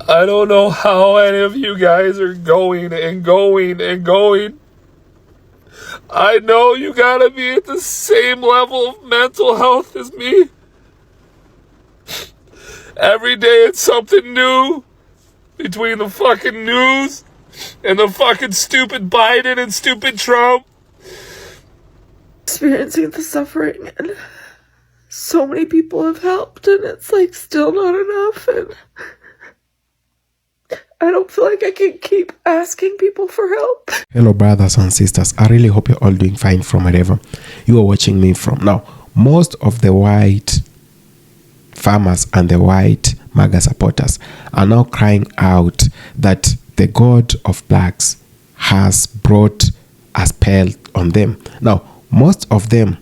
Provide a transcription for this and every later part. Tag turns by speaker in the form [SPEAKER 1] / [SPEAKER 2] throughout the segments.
[SPEAKER 1] I don't know how any of you guys are going and going and going. I know you gotta be at the same level of mental health as me. Every day it's something new between the fucking news and the fucking stupid Biden and stupid Trump.
[SPEAKER 2] Experiencing the suffering, and so many people have helped, and it's like still not enough, and I don't feel like I can keep asking people for help.
[SPEAKER 3] Hello brothers and sisters, I really hope you're all doing fine from wherever you are watching me from. Now, most of the white farmers and the white MAGA supporters are now crying out that the God of blacks has brought a spell on them. Now, most of them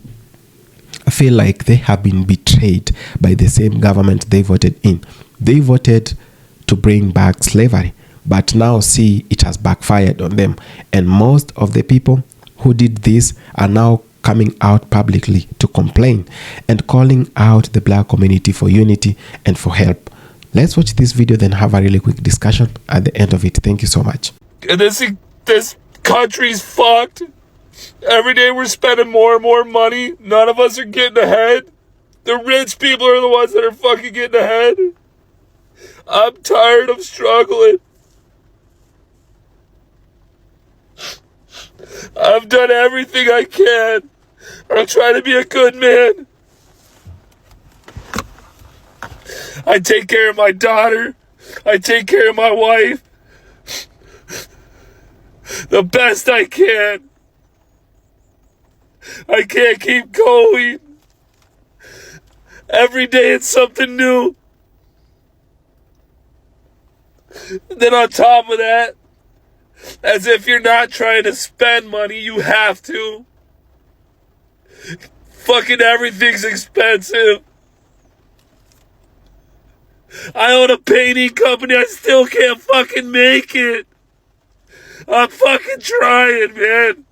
[SPEAKER 3] feel like they have been betrayed by the same government they voted in. They voted to bring back slavery, but now see it has backfired on them. And most of the people who did this are now coming out publicly to complain and calling out the black community for unity and for help. Let's watch this video, then have a really quick discussion at the end of it. Thank you so much.
[SPEAKER 1] And this country's fucked. Every day we're spending more and more money. None of us are getting ahead. The rich people are the ones that are fucking getting ahead. I'm tired of struggling. I've done everything I can. I'm trying to be a good man. I take care of my daughter. I take care of my wife. The best I can. I can't keep going. Every day it's something new. Then on top of that, as if you're not trying to spend money, you have to. Fucking everything's expensive. I own a painting company, I still can't fucking make it. I'm fucking trying, man.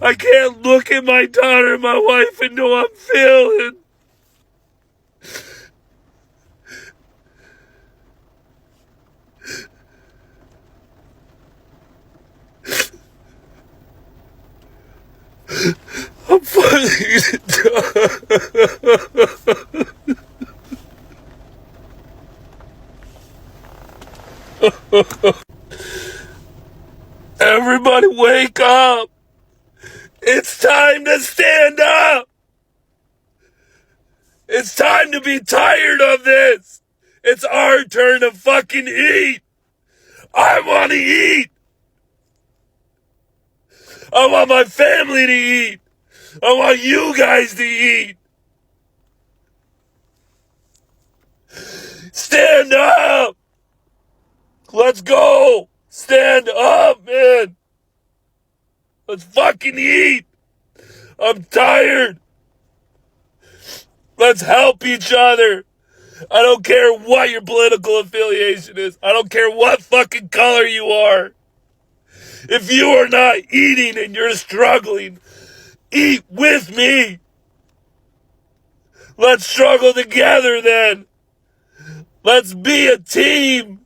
[SPEAKER 1] I can't look at my daughter and my wife and know I'm failing. I'm fucking done. Everybody wake up. It's time to stand up. It's time to be tired of this. It's our turn to fucking eat. I want to eat. I want my family to eat. I want you guys to eat. Stand up. Let's go. Stand up, man. Let's fucking eat. I'm tired. Let's help each other. I don't care what your political affiliation is. I don't care what fucking color you are. If you are not eating and you're struggling, eat with me. Let's struggle together then. Let's be a team.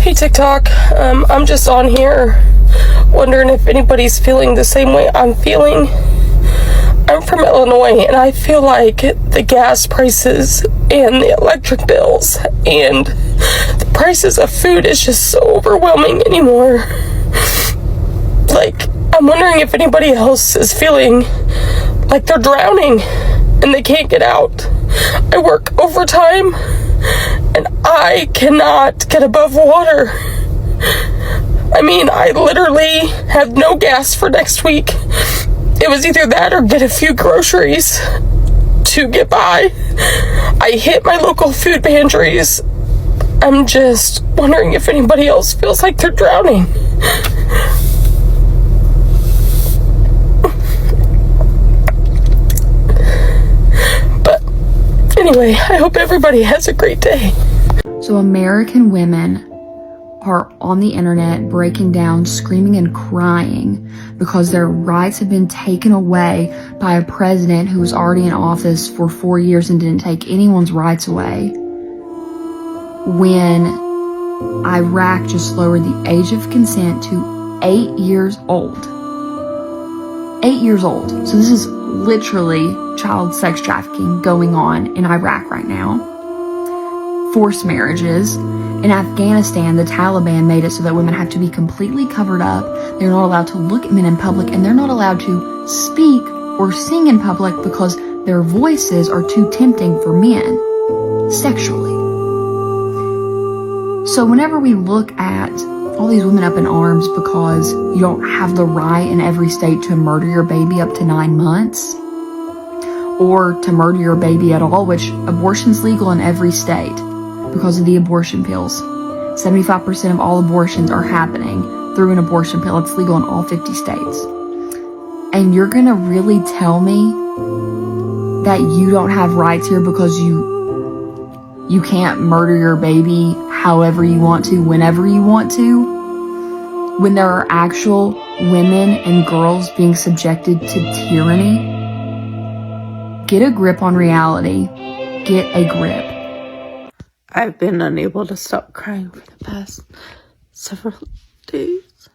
[SPEAKER 2] Hey TikTok, I'm just on here wondering if anybody's feeling the same way I'm feeling. I'm from Illinois, and I feel like the gas prices and the electric bills and the prices of food is just so overwhelming anymore. Like, I'm wondering if anybody else is feeling like they're drowning and they can't get out. I work overtime and I cannot get above water. I mean, I literally have no gas for next week. It was either that or get a few groceries to get by. I hit my local food pantries. I'm just wondering if anybody else feels like they're drowning. But anyway, I hope everybody has a great day.
[SPEAKER 4] So American women are on the internet breaking down, screaming and crying because their rights have been taken away by a president who was already in office for 4 years and didn't take anyone's rights away. When Iraq just lowered the age of consent to 8 years old. 8 years old. So this is literally child sex trafficking going on in Iraq right now. Forced marriages. In Afghanistan, the Taliban made it so that women have to be completely covered up. They're not allowed to look at men in public, and they're not allowed to speak or sing in public because their voices are too tempting for men sexually. So whenever we look at all these women up in arms because you don't have the right in every state to murder your baby up to 9 months, or to murder your baby at all, which abortion's legal in every state because of the abortion pills. 75% of all abortions are happening through an abortion pill. It's legal in all 50 states. And you're gonna really tell me that you don't have rights here because you can't murder your baby however you want to, whenever you want to, when there are actual women and girls being subjected to tyranny? Get a grip on reality. Get a grip.
[SPEAKER 5] I've been unable to stop crying for the past several days.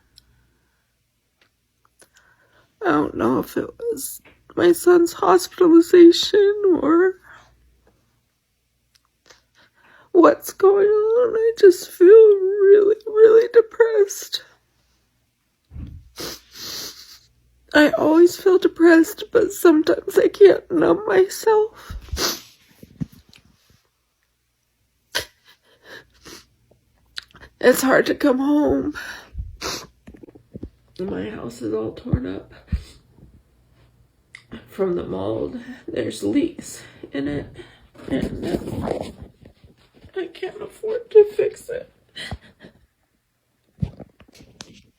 [SPEAKER 5] I don't know if it was my son's hospitalization or what's going on. I just feel really, really depressed. I always feel depressed, but sometimes I can't numb myself. It's hard to come home. My house is all torn up from the mold. There's leaks in it, and I can't afford to fix it.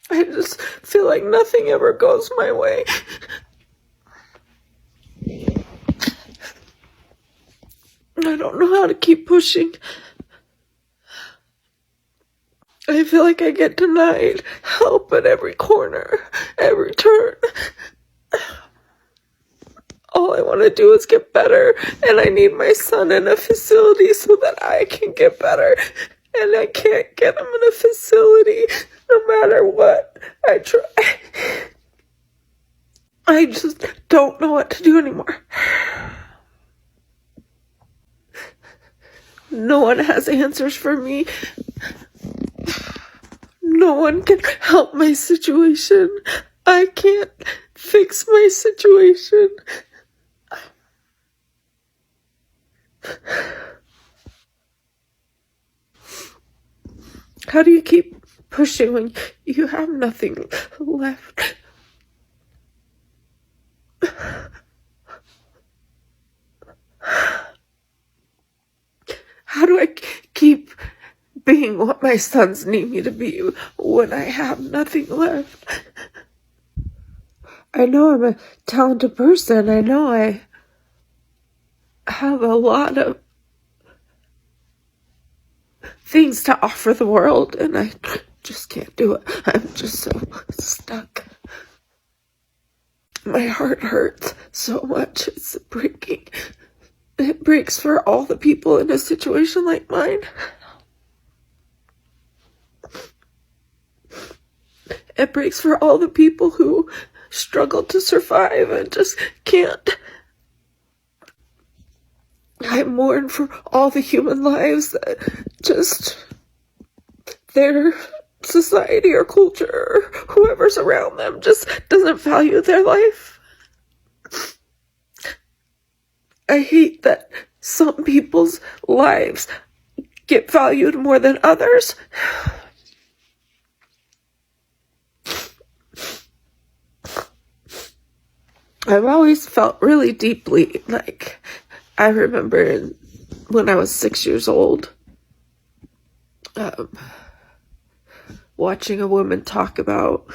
[SPEAKER 5] I just feel like nothing ever goes my way. I don't know how to keep pushing. I feel like I get denied help at every corner, every turn. All I want to do is get better, and I need my son in a facility so that I can get better. And I can't get him in a facility no matter what I try. I just don't know what to do anymore. No one has answers for me. No one can help my situation. I can't fix my situation. How do you keep pushing when you have nothing left? How do I keep being what my sons need me to be when I have nothing left? I know I'm a talented person. I know I have a lot of things to offer the world, and I just can't do it. I'm just so stuck. My heart hurts so much. It's breaking. It breaks for all the people in a situation like mine. It breaks for all the people who struggle to survive and just can't. I mourn for all the human lives that just their society or culture or whoever's around them just doesn't value their life. I hate that some people's lives get valued more than others. I've always felt really deeply, like, I remember when I was 6 years old, watching a woman talk about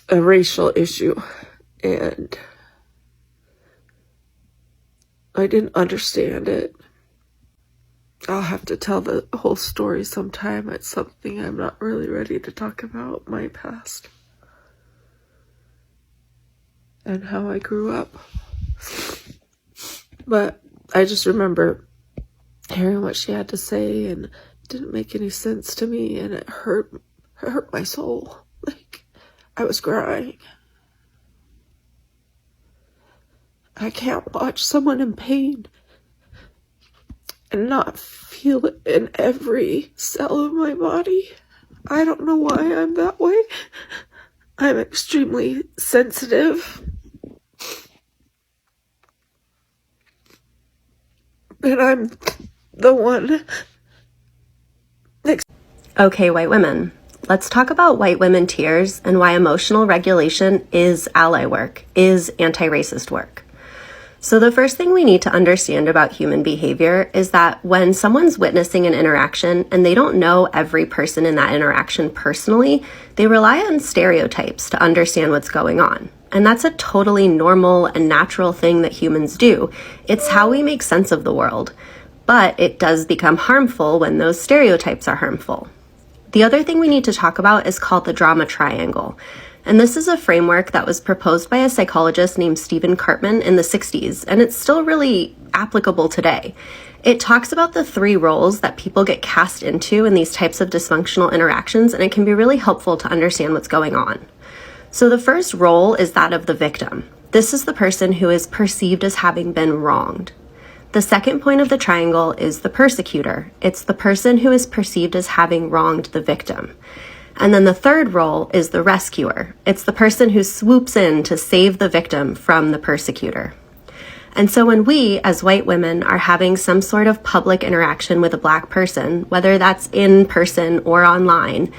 [SPEAKER 5] a racial issue, and I didn't understand it. I'll have to tell the whole story sometime. It's something I'm not really ready to talk about, my past. And how I grew up. But I just remember hearing what she had to say, and it didn't make any sense to me, and it hurt my soul. Like, I was crying. I can't watch someone in pain and not feel it in every cell of my body. I don't know why I'm that way. I'm extremely sensitive. And I'm the one.
[SPEAKER 6] Okay, white women. Let's talk about white women tears and why emotional regulation is ally work, is anti-racist work. So the first thing we need to understand about human behavior is that when someone's witnessing an interaction and they don't know every person in that interaction personally, they rely on stereotypes to understand what's going on. And that's a totally normal and natural thing that humans do. It's how we make sense of the world. But it does become harmful when those stereotypes are harmful. The other thing we need to talk about is called the drama triangle. And this is a framework that was proposed by a psychologist named Stephen Cartman in the 60s, and it's still really applicable today. It talks about the 3 roles that people get cast into in these types of dysfunctional interactions, and it can be really helpful to understand what's going on. So the first role is that of the victim. This is the person who is perceived as having been wronged. The second point of the triangle is the persecutor. It's the person who is perceived as having wronged the victim. And then the third role is the rescuer. It's the person who swoops in to save the victim from the persecutor. And so when we, as white women, are having some sort of public interaction with a Black person, whether that's in person or online,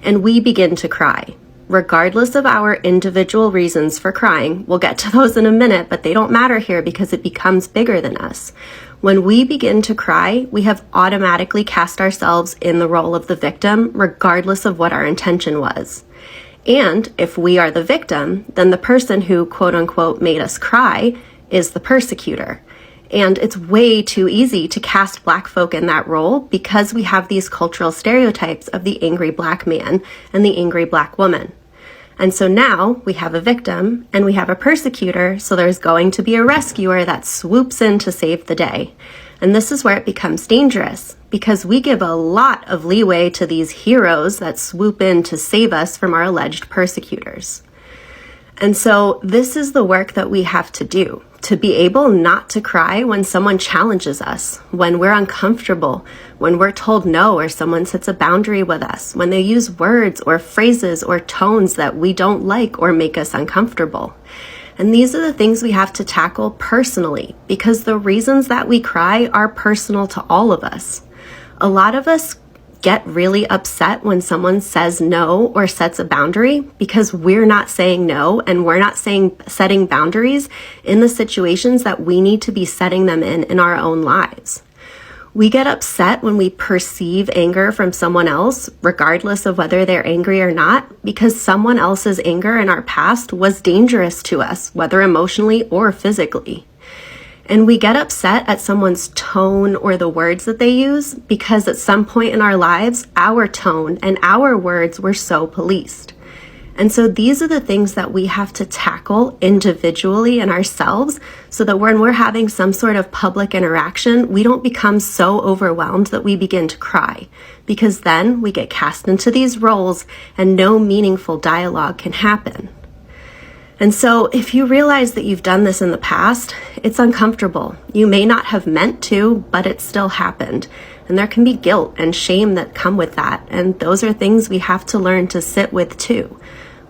[SPEAKER 6] and we begin to cry, regardless of our individual reasons for crying, we'll get to those in a minute, but they don't matter here because it becomes bigger than us. When we begin to cry, we have automatically cast ourselves in the role of the victim, regardless of what our intention was. And if we are the victim, then the person who, quote unquote, made us cry is the persecutor. And it's way too easy to cast Black folk in that role because we have these cultural stereotypes of the angry Black man and the angry Black woman. And so now we have a victim and we have a persecutor, so there's going to be a rescuer that swoops in to save the day. And this is where it becomes dangerous because we give a lot of leeway to these heroes that swoop in to save us from our alleged persecutors. And so this is the work that we have to do, to be able not to cry when someone challenges us, when we're uncomfortable, when we're told no or someone sets a boundary with us, when they use words or phrases or tones that we don't like or make us uncomfortable. And these are the things we have to tackle personally because the reasons that we cry are personal to all of us. A lot of us get really upset when someone says no or sets a boundary because we're not saying no and we're not setting boundaries in the situations that we need to be setting them in our own lives. We get upset when we perceive anger from someone else, regardless of whether they're angry or not, because someone else's anger in our past was dangerous to us, whether emotionally or physically. And we get upset at someone's tone or the words that they use because at some point in our lives, our tone and our words were so policed. And so these are the things that we have to tackle individually in ourselves so that when we're having some sort of public interaction, we don't become so overwhelmed that we begin to cry, because then we get cast into these roles and no meaningful dialogue can happen. And so if you realize that you've done this in the past, it's uncomfortable. You may not have meant to, but it still happened. And there can be guilt and shame that come with that. And those are things we have to learn to sit with too.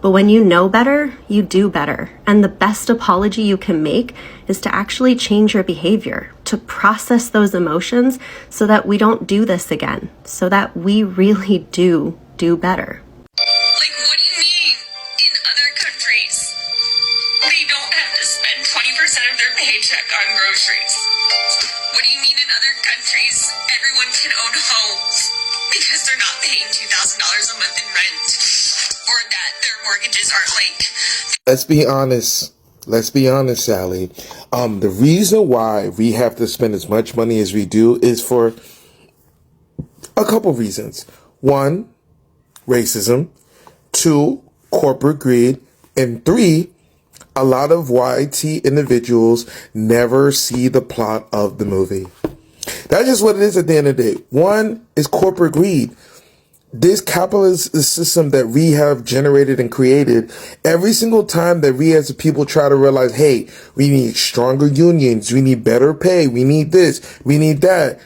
[SPEAKER 6] But when you know better, you do better. And the best apology you can make is to actually change your behavior, to process those emotions so that we don't do this again, so that we really do better.
[SPEAKER 7] Like, what do you mean in other countries they don't have to spend 20% of their paycheck on groceries? What do you mean in other countries everyone can own homes because they're not paying $2,000 a month in rent or that their mortgages aren't late?
[SPEAKER 8] Let's be honest. Let's be honest, Sally. The reason why we have to spend as much money as we do is for A couple reasons. One, racism. Two, corporate greed. And three, a lot of YT individuals never see the plot of the movie. That's just what it is at the end of the day. One is corporate greed. This capitalist system that we have generated and created, every single time that we as a people try to realize, hey, we need stronger unions, we need better pay, we need this, we need that,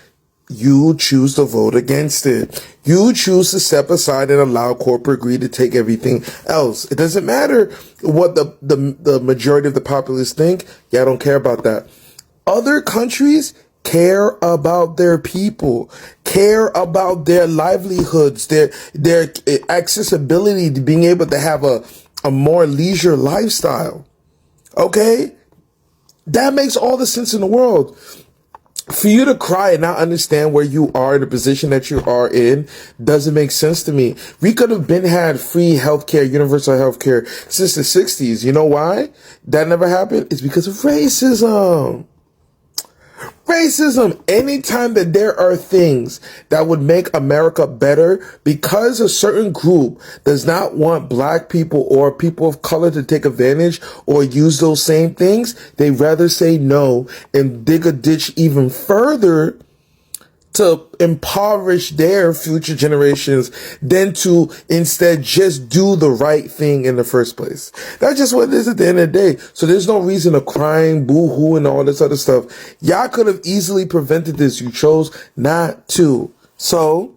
[SPEAKER 8] you choose to vote against it. You choose to step aside and allow corporate greed to take everything else. It doesn't matter what the majority of the populace think. Yeah, I don't care about that. Other countries care about their people, care about their livelihoods, their accessibility to being able to have a more leisure lifestyle. Okay? That makes all the sense in the world. For you to cry and not understand where you are in the position that you are in doesn't make sense to me. We could have had free healthcare, universal healthcare since the 60s. You know why that never happened? It's because of racism. Racism. Anytime that there are things that would make America better, because a certain group does not want black people or people of color to take advantage or use those same things, they rather say no and dig a ditch even further to impoverish their future generations than to instead just do the right thing in the first place. That's just what it is at the end of the day. So there's no reason of crying, boo-hoo, and all this other stuff. Y'all could have easily prevented this. You chose not to. So,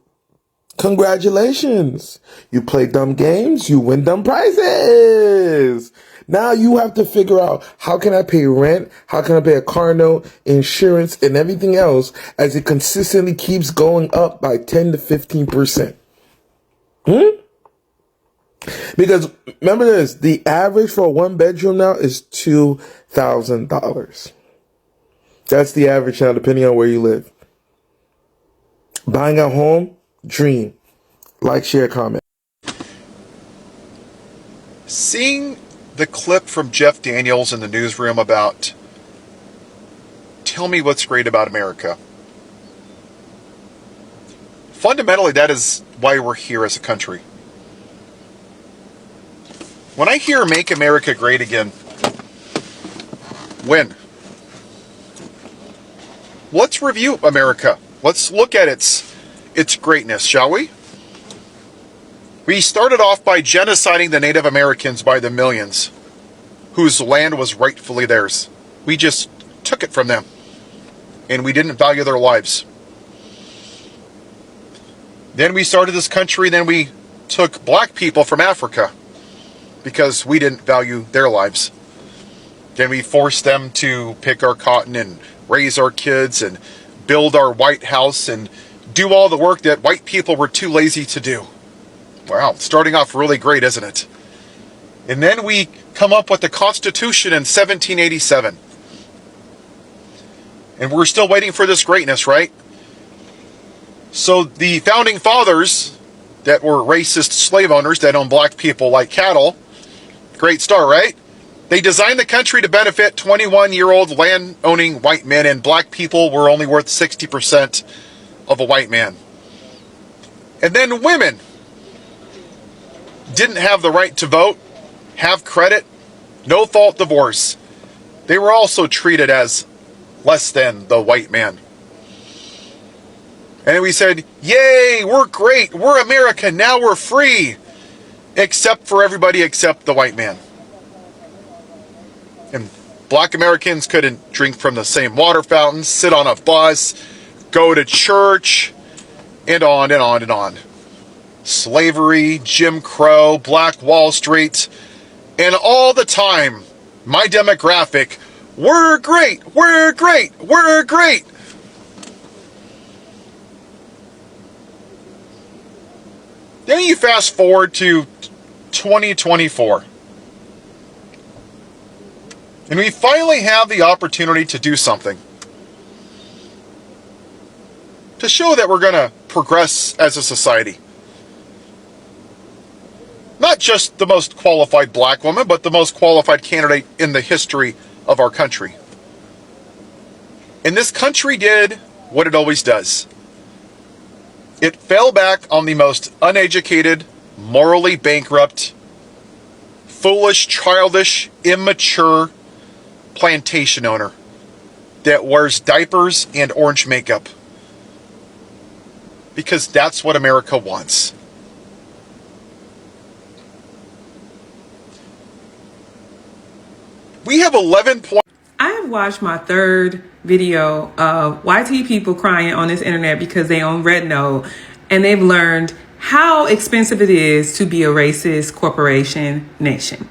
[SPEAKER 8] congratulations. You play dumb games, you win dumb prizes. Now you have to figure out, how can I pay rent? How can I pay a car note, insurance, and everything else as it consistently keeps going up by 10 to 15%? Because remember this, the average for a one bedroom now is $2,000. That's the average now, depending on where you live. Buying a home, dream. Like, share, comment.
[SPEAKER 9] Seeing the clip from Jeff Daniels in the newsroom about, tell me what's great about America. Fundamentally, that is why we're here as a country. When I hear Make America Great Again, when? Let's review America. Let's look at its greatness, shall we? We started off by genociding the Native Americans by the millions, whose land was rightfully theirs. We just took it from them, and we didn't value their lives. Then we started this country, then we took black people from Africa, because we didn't value their lives. Then we forced them to pick our cotton and raise our kids and build our White House and do all the work that white people were too lazy to do. Wow, starting off really great, isn't it? And then we come up with the Constitution in 1787. And we're still waiting for this greatness, right? So the founding fathers that were racist slave owners that owned black people like cattle, great start, right? They designed the country to benefit 21-year-old land-owning white men, and black people were only worth 60% of a white man. And then women didn't have the right to vote, have credit, no-fault divorce. They were also treated as less than the white man. And we said, yay, we're great, we're America, now we're free. Except for everybody except the white man. And black Americans couldn't drink from the same water fountains, sit on a bus, go to church, and on and on and on. Slavery, Jim Crow, Black Wall Street, and all the time, my demographic, we're great, we're great, we're great. Then you fast forward to 2024. And we finally have the opportunity to do something. To show that we're going to progress as a society. Not just the most qualified black woman, but the most qualified candidate in the history of our country. And this country did what it always does. It fell back on the most uneducated, morally bankrupt, foolish, childish, immature plantation owner that wears diapers and orange makeup. Because that's what America wants. We have 11 points.
[SPEAKER 10] I have watched my third video of YT people crying on this internet because they own Red Note and they've learned how expensive it is to be a racist corporation nation.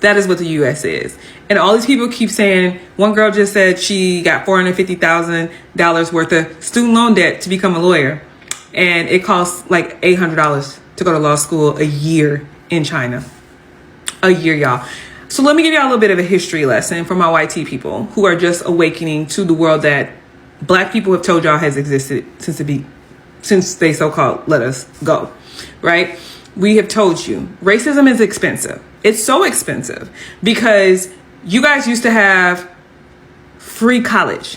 [SPEAKER 10] That is what the U.S. is. And all these people keep saying, one girl just said she got $450,000 worth of student loan debt to become a lawyer. And it costs like $800 to go to law school a year in China. A year, y'all. So let me give y'all a little bit of a history lesson for my YT people who are just awakening to the world that black people have told y'all has existed since they so-called let us go, right? We have told you racism is expensive. It's so expensive because you guys used to have free college.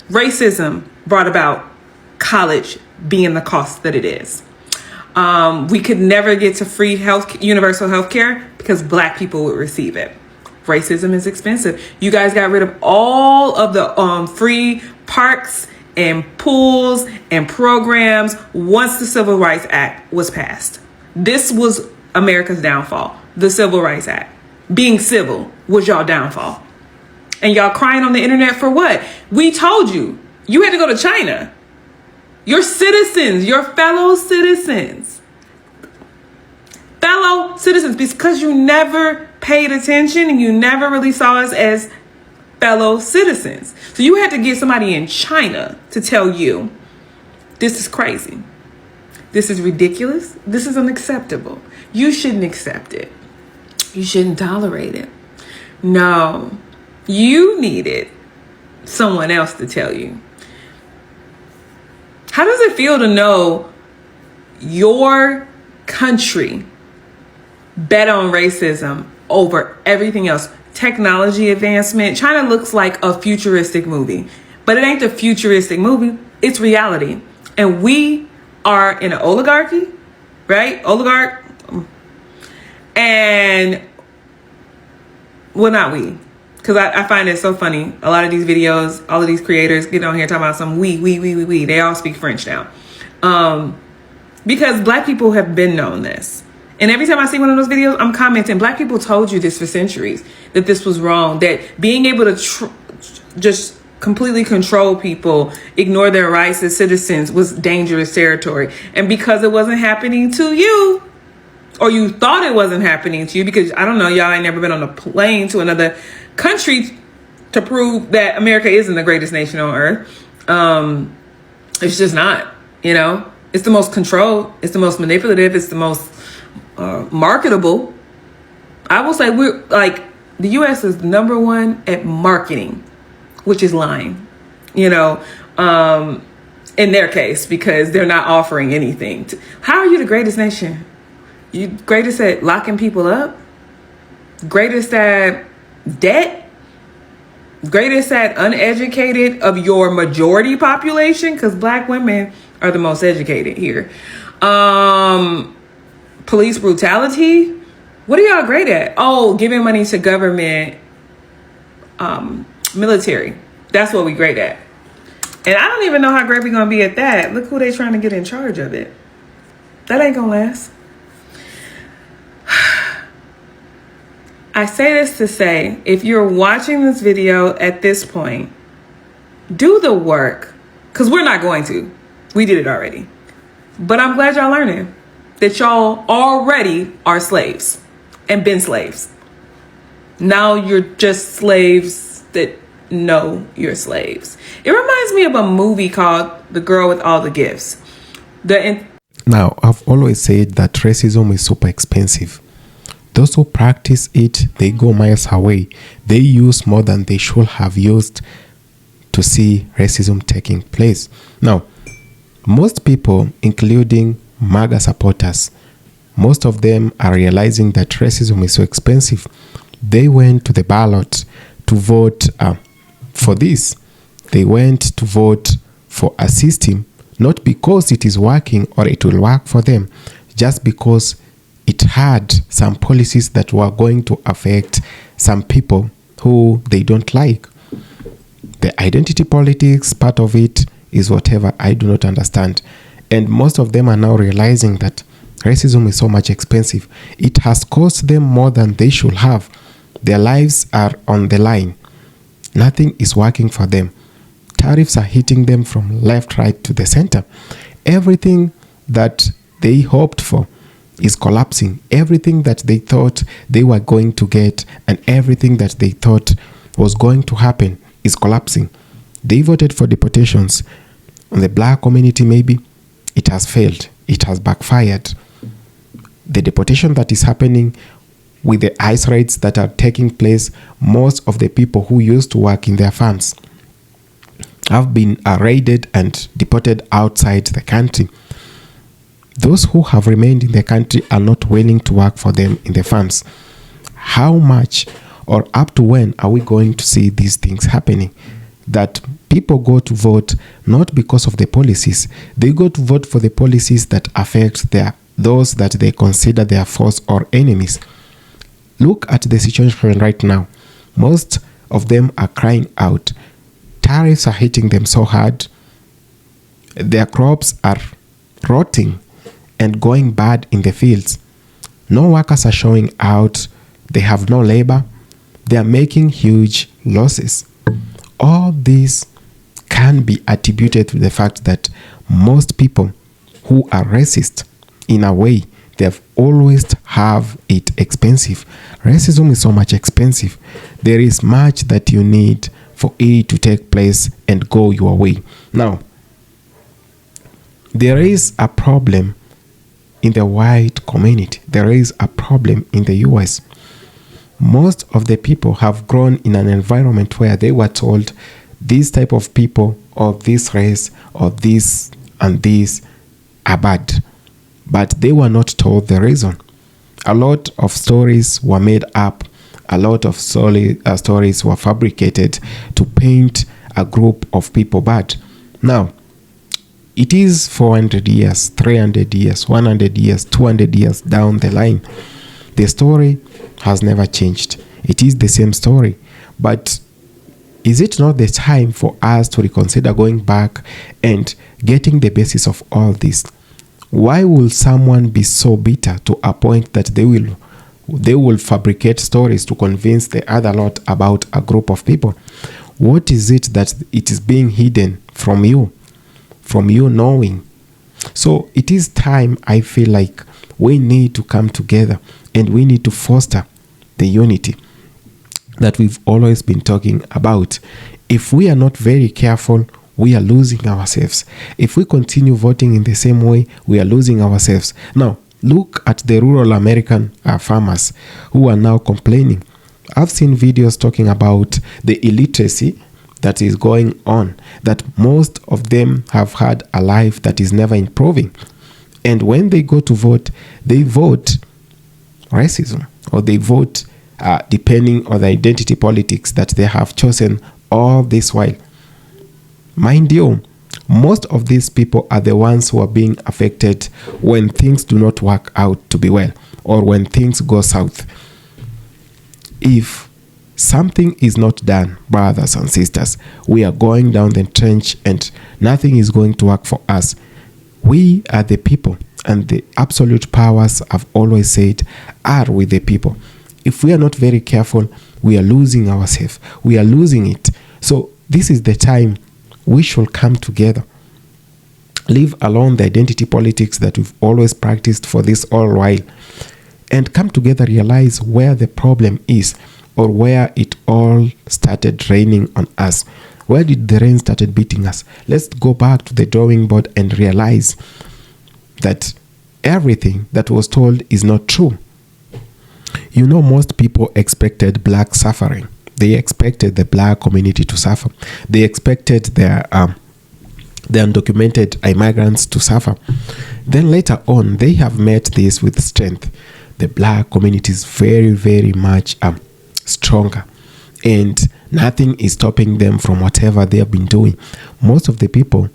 [SPEAKER 10] Racism brought about college being the cost that it is. We could never get to free universal health care because black people would receive it. Racism is expensive. You guys got rid of all of the free parks and pools and programs once the Civil Rights Act was passed. This was America's downfall. The Civil Rights Act. Being civil was y'all downfall. And y'all crying on the internet for what? We told you. You had to go to China. Your citizens, your fellow citizens, because you never paid attention and you never really saw us as fellow citizens. So you had to get somebody in China to tell you, this is crazy. This is ridiculous. This is unacceptable. You shouldn't accept it. You shouldn't tolerate it. No, you needed someone else to tell you. How does it feel to know your country bet on racism over everything else? Technology advancement. China looks like a futuristic movie, but it ain't the futuristic movie. It's reality. And we are in an oligarchy, right? Oligarch. And, well, not we. Because I find it so funny. A lot of these videos, all of these creators get on here talking about some we. They all speak French now. Because black people have been known this. And every time I see one of those videos, I'm commenting, black people told you this for centuries, that this was wrong, that being able to just completely control people, ignore their rights as citizens was dangerous territory. And because it wasn't happening to you, or you thought it wasn't happening to you, because I don't know, y'all ain't never been on a plane to another country to prove that America isn't the greatest nation on earth. It's just not, you know. It's the most controlled, it's the most manipulative, it's the most marketable. I will say we're like, the US is number one at marketing, which is lying, you know, in their case, because they're not offering anything. How are you the greatest nation? You greatest at locking people up? Greatest at debt? Greatest at uneducated of your majority population? Because black women are the most educated here. Police brutality? What are y'all great at? Oh, giving money to government, military. That's what we great at. And I don't even know how great we're going to be at that. Look who they trying to get in charge of it. That ain't going to last. I say this to say, if you're watching this video at this point, do the work. Because we're not going to. We did it already. But I'm glad y'all learning that y'all already are slaves and been slaves. Now you're just slaves that know you're slaves. It reminds me of a movie called The Girl with All the Gifts.
[SPEAKER 3] Now, I've always said that racism is super expensive. Those who practice it, they go miles away. They use more than they should have used to see racism taking place. Now, most people, including MAGA supporters, most of them are realizing that racism is so expensive. They went to the ballot to vote for this. They went to vote for a system not because it is working or it will work for them, just because it had some policies that were going to affect some people who they don't like. The identity politics part of it is whatever I do not understand. And most of them are now realizing that racism is so much expensive. It has cost them more than they should have. Their lives are on the line. Nothing is working for them. Tariffs are hitting them from left, right to the center. Everything that they hoped for is collapsing. Everything that they thought they were going to get and everything that they thought was going to happen is collapsing. They voted for deportations. On the black community, maybe it has failed. It has backfired. The deportation that is happening with the ICE raids that are taking place, most of the people who used to work in their farms have been raided and deported outside the country. Those who have remained in the country are not willing to work for them in the farms. How much or up to when are we going to see these things happening? That people go to vote not because of the policies. They go to vote for the policies that affect those that they consider their foes or enemies. Look at the situation right now. Most of them are crying out. Tariffs are hitting them so hard. Their crops are rotting and going bad in the fields. No workers are showing out. They have no labor. They are making huge losses. All this can be attributed to the fact that most people who are racist, in a way, they've always have it expensive. Racism is so much expensive. There is much that you need for it to take place and go your way. Now, there is a problem in the white community. There is a problem in the US. Most of the people have grown in an environment where they were told these type of people or this race or this and this are bad. But they were not told the reason. A lot of stories were made up. A lot of stories were fabricated to paint a group of people bad. Now, it is 400 years, 300 years, 100 years, 200 years down the line. The story has never changed. It is the same story. But is it not the time for us to reconsider going back and getting the basis of all this? Why will someone be so bitter to a point that they will fabricate stories to convince the other lot about a group of people? What is it that it is being hidden from you knowing? So it is time, I feel like, we need to come together and we need to foster the unity that we've always been talking about. If we are not very careful, we are losing ourselves. If we continue voting in the same way, we are losing ourselves. Now, look at the rural American farmers who are now complaining. I've seen videos talking about the illiteracy that is going on, that most of them have had a life that is never improving. And when they go to vote, they vote racism, or they vote depending on the identity politics that they have chosen all this while. Mind you, most of these people are the ones who are being affected when things do not work out to be well, or when things go south. If something is not done, brothers and sisters, we are going down the trench and nothing is going to work for us. We are the people, and the absolute powers, I've always said, are with the people. If we are not very careful, we are losing ourselves. We are losing it. So this is the time we should come together. Leave alone the identity politics that we've always practiced for this all while, and come together, realize where the problem is, or where it all started raining on us. Where did the rain started beating us? Let's go back to the drawing board and realize that everything that was told is not true. You know, most people expected black suffering. They expected the black community to suffer. They expected the undocumented immigrants to suffer. Then later on, they have met this with strength. The black community is very, very much stronger, and nothing is stopping them from whatever they have been doing. Most of the people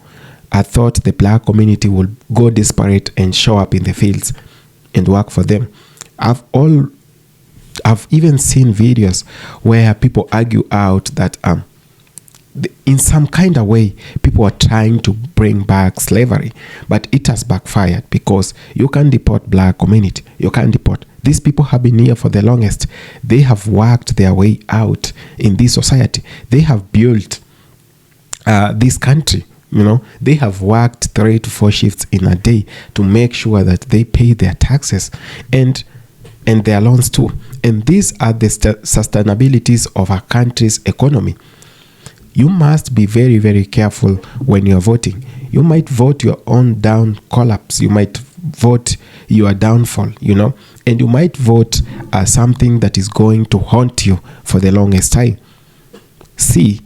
[SPEAKER 3] I thought the black community would go desperate and show up in the fields and work for them. I've even seen videos where people argue out that in some kind of way people are trying to bring back slavery, but it has backfired because you can't deport black community. You can't deport. These people have been here for the longest. They have worked their way out in this society. They have built this country. They have worked 3 to 4 shifts in a day to make sure that they pay their taxes and their loans too. And these are the sustainabilities of our country's economy. You must be very, very careful when you're voting. You might vote your own down collapse. You might vote your downfall, and you might vote something that is going to haunt you for the longest time. See,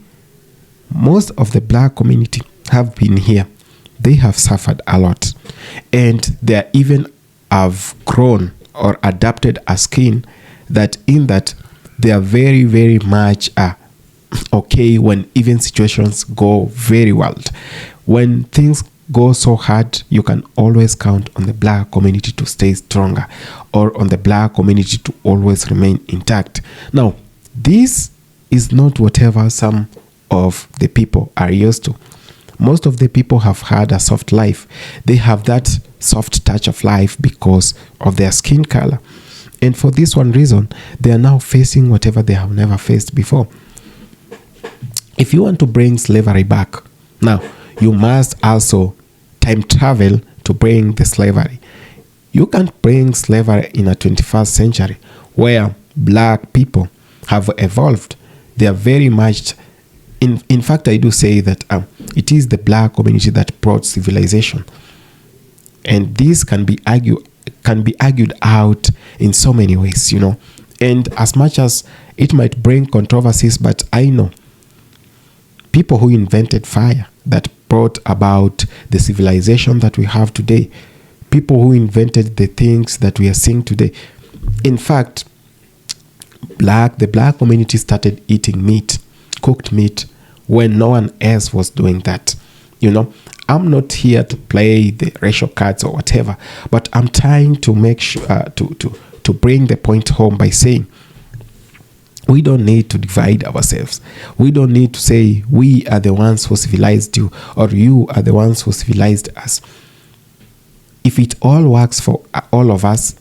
[SPEAKER 3] most of the black community have been here. They have suffered a lot, and they even have grown or adapted a skin that they are very, very much okay when even situations go very well. When things go so hard, you can always count on the black community to stay stronger, or on the black community to always remain intact. Now, this is not whatever some of the people are used to. Most of the people have had a soft life. They have that soft touch of life because of their skin color. And for this one reason, they are now facing whatever they have never faced before. If you want to bring slavery back, now you must also time travel to bring the slavery. You can't bring slavery in a 21st century where black people have evolved. They are very much, in fact, I do say that it is the black community that brought civilization. And this can be argued out in so many ways, And as much as it might bring controversies, but I know people who invented fire that brought about the civilization that we have today, people who invented the things that we are seeing today. In fact, the black community started eating meat, cooked meat, when no one else was doing that. I'm not here to play the racial cards or whatever, but I'm trying to make sure to bring the point home by saying we don't need to divide ourselves. We don't need to say we are the ones who civilized you or you are the ones who civilized us. If it all works for all of us,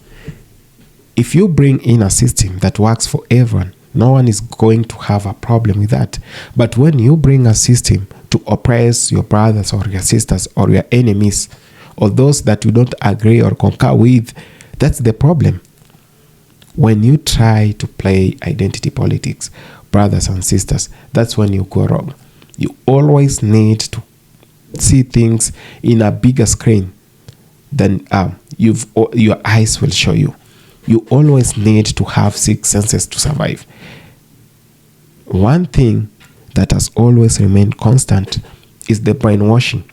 [SPEAKER 3] if you bring in a system that works for everyone, no one is going to have a problem with that. But when you bring a system to oppress your brothers or your sisters or your enemies or those that you don't agree or concur with, that's the problem. When you try to play identity politics, brothers and sisters, that's when you go wrong. You always need to see things in a bigger screen than your eyes will show you. You always need to have 6 senses to survive. One thing that has always remained constant is the brainwashing.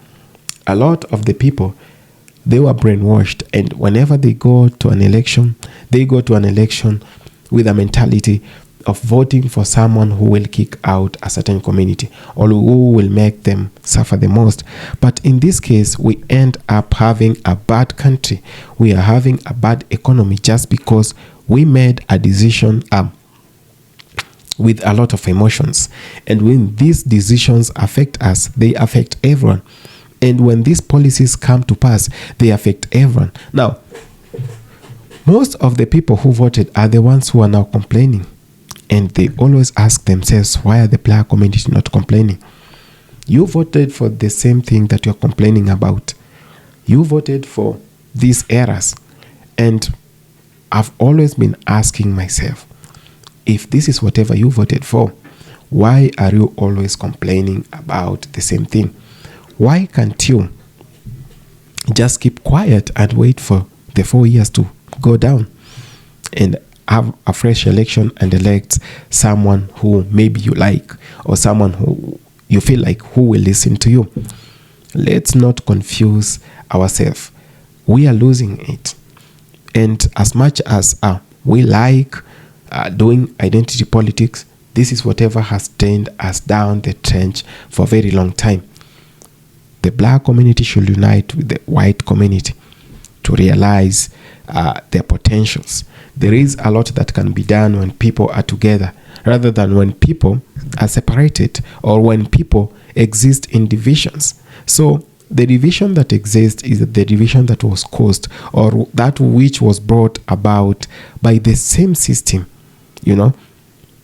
[SPEAKER 3] A lot of the people, they were brainwashed, and whenever they go to an election, they go to an election with a mentality of voting for someone who will kick out a certain community or who will make them suffer the most. But in this case, we end up having a bad country. We are having a bad economy just because we made a decision with a lot of emotions. And when these decisions affect us, they affect everyone. And when these policies come to pass, they affect everyone. Now, most of the people who voted are the ones who are now complaining. And they always ask themselves, why are the black community not complaining? You voted for the same thing that you're complaining about. You voted for these errors. And I've always been asking myself, if this is whatever you voted for, why are you always complaining about the same thing? Why can't you just keep quiet and wait for the 4 years to go down and have a fresh election and elect someone who maybe you like or someone who you feel like who will listen to you? Let's not confuse ourselves. We are losing it. And as much as we like doing identity politics, this is whatever has taken us down the trench for a very long time. the black community should unite with the white community to realize their potentials. There is a lot that can be done when people are together, rather than when people are separated or when people exist in divisions. So the division that exists is the division that was caused, or that which was brought about by the same system, you know,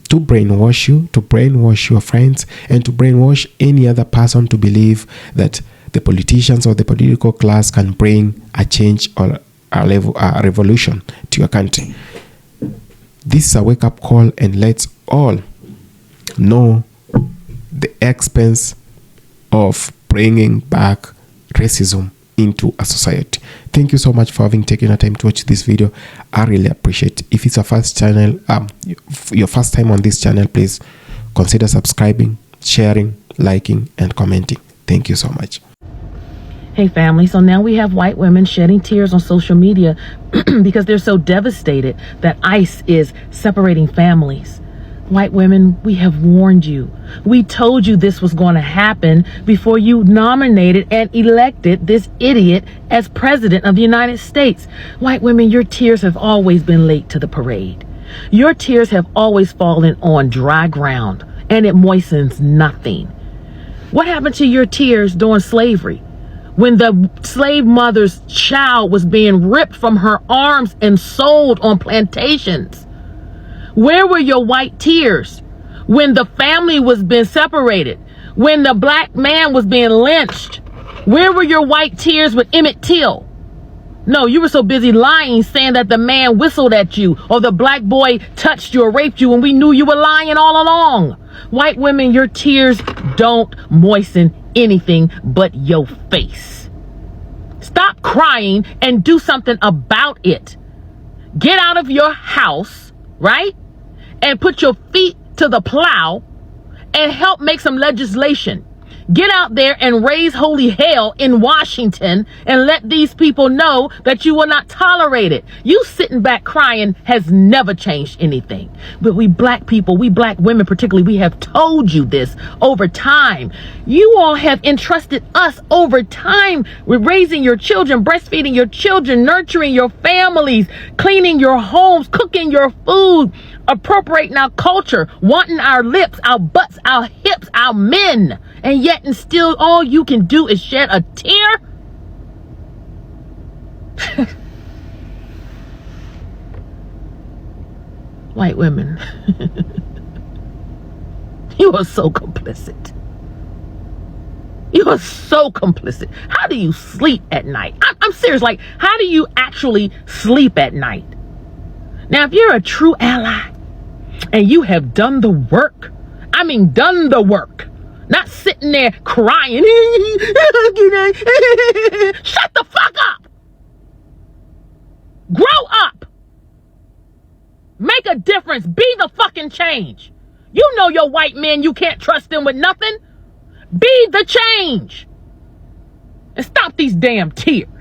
[SPEAKER 3] to brainwash you, to brainwash your friends, and to brainwash any other person to believe that the politicians or the political class can bring a change or a revolution to your country. This is a wake-up call, and let's all know the expense of bringing back racism into a society. Thank you so much for having taken the time to watch this video. I really appreciate it. If it's your first channel, your first time on this channel, please consider subscribing, sharing, liking, and commenting. Thank you so much.
[SPEAKER 11] Hey family, so now we have white women shedding tears on social media because they're so devastated that ICE is separating families. White women, we have warned you. We told you this was going to happen before you nominated and elected this idiot as president of the United States. White women, your tears have always been late to the parade. Your tears have always fallen on dry ground, and it moistens nothing. What happened to your tears during slavery, when the slave mother's child was being ripped from her arms and sold on plantations? Where were your white tears when the family was being separated, when the black man was being lynched? Where were your white tears with Emmett Till? No, you were so busy lying, saying that the man whistled at you or the black boy touched you or raped you, and we knew you were lying all along. White women, your tears don't moisten anything but your face. Stop crying and do something about it. Get out of your house, right? And put your feet to the plow and help make some legislation. Get out there and raise holy hell in Washington and let these people know that you will not tolerate it. You sitting back crying has never changed anything. But we black people, we black women particularly, we have told you this over time. You all have entrusted us over time with raising your children, breastfeeding your children, nurturing your families, cleaning your homes, cooking your food, appropriating our culture, wanting our lips, our butts, our hips, our men. And yet and still all you can do is shed a tear? White women, you are so complicit. You are so complicit. How do you sleep at night? I'm serious. Like, how do you actually sleep at night? Now, if you're a true ally and you have done the work, I mean done the work, not sitting there crying. Shut the fuck up. Grow up. Make a difference. Be the fucking change. You know your white men, you can't trust them with nothing. Be the change. And stop these damn tears.